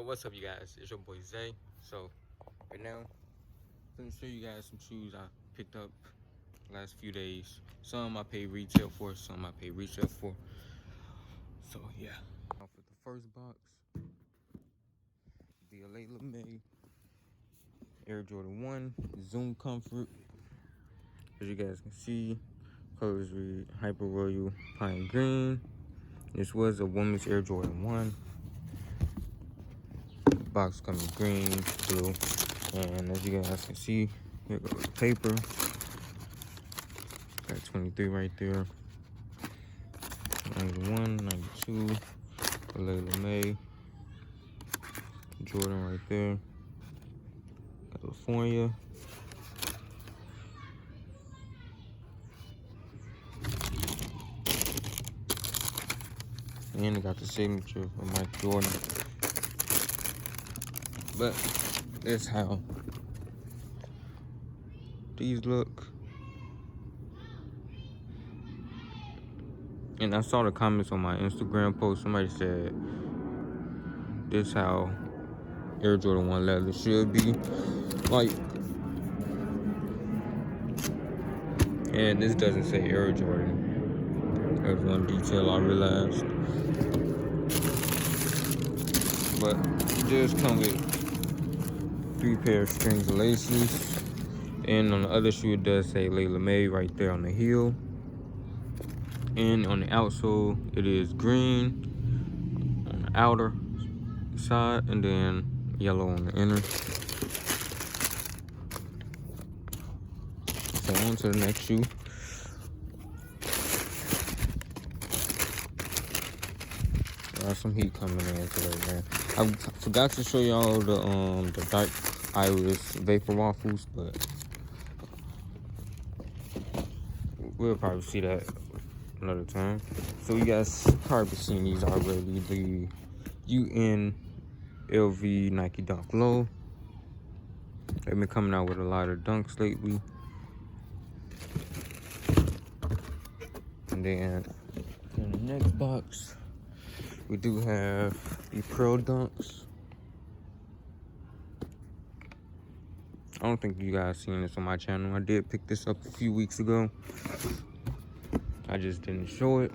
What's up, you guys? It's your boy Zay. So right now I'm gonna show you guys some shoes I picked up last few days. Some I paid retail for, some I paid resale for. So yeah, off with the first box, the Layla May Air Jordan 1 Zoom Comfort. As you guys can see, colors read Hyper Royal Pine Green. This was a women's Air Jordan 1. Box coming green, blue, and as you guys can see, here goes the paper. Got 23 right there. 91, 92, Layla May, Jordan right there. California. And it got the signature of Mike Jordan. But that's how these look. And I saw the comments on my Instagram post. Somebody said this how Air Jordan 1 leather should be. Like, and this doesn't say Air Jordan. There's one detail I realized. But it does come with 3 pair of strings and laces. And on the other shoe, it does say Layla May right there on the heel. And on the outsole, it is green on the outer side, and then yellow on the inner. So on to the next shoe. Got some heat coming in today, man. I forgot to show y'all the dark iris vapor waffles, but we'll probably see that another time. So you guys probably seen these already. The UNLV Nike Dunk Low. They've been coming out with a lot of dunks lately. And then in the next box, we do have the Pearl Dunks. I don't think you guys seen this on my channel. I did pick this up a few weeks ago. I just didn't show it.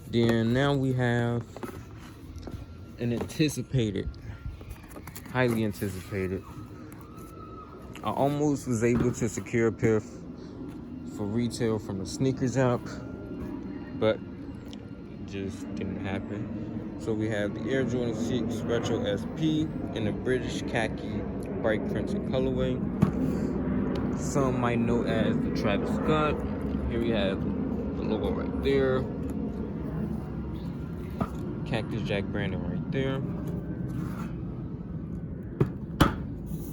Then now we have an anticipated, highly anticipated. I almost was able to secure a pair for retail from the sneakers app, but it just didn't happen. So we have the Air Jordan 6 Retro SP in the British khaki bright crimson colorway. Some might know as the Travis Scott. Here we have the logo right there. Cactus Jack branding right there.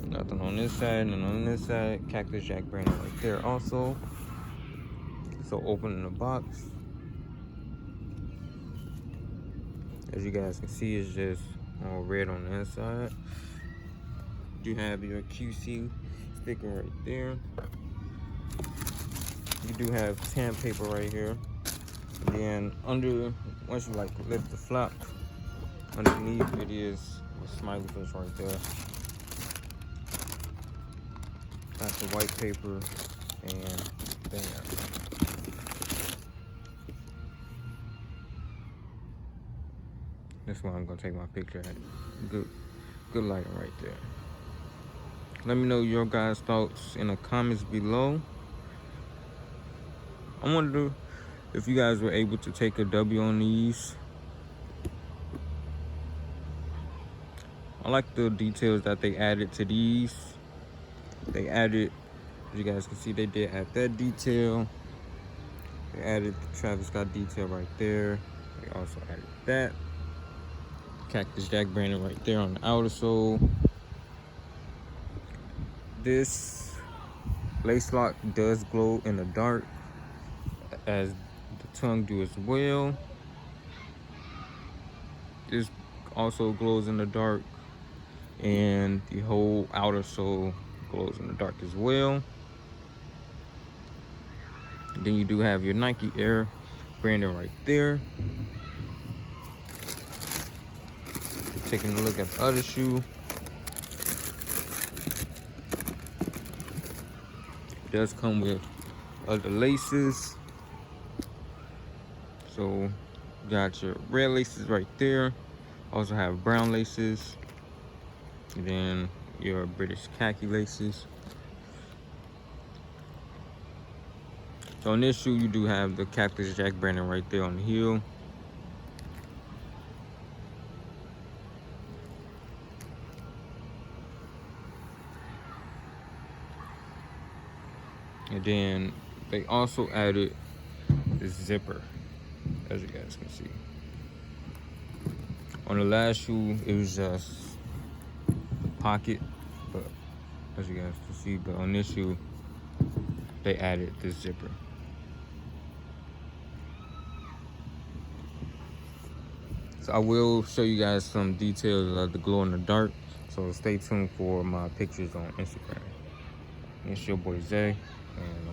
Nothing on this side, and on this side, Cactus Jack branding right there also. So opening the box, as you guys can see, it's just all red on the inside. You have your QC sticker right there. You do have tan paper right here. And then under, once you like lift the flap, underneath it is a smiley face right there. Got the white paper and bam. This one I'm gonna take my picture at. Good lighting right there. Let me know your guys' thoughts in the comments below. I wonder if you guys were able to take a W on these. I like the details that they added to these. They added, as you guys can see, they did add that detail. They added the Travis Scott detail right there. They also added that. Cactus Jack branding right there on the outer sole. This lace lock does glow in the dark, as the tongue do as well. This also glows in the dark, and the whole outer sole glows in the dark as well. Then you do have your Nike Air branding right there. taking a look at the other shoe. It does come with other laces. So you got your red laces right there. Also have brown laces. And then your British khaki laces. So on this shoe, you do have the Cactus Jack branding right there on the heel. And then they also added this zipper, as you guys can see. On the last shoe, it was just pocket, but as you guys can see, but on this shoe, they added this zipper. So I will show you guys some details of the glow in the dark. So stay tuned for my pictures on Instagram. It's your boy Zay, and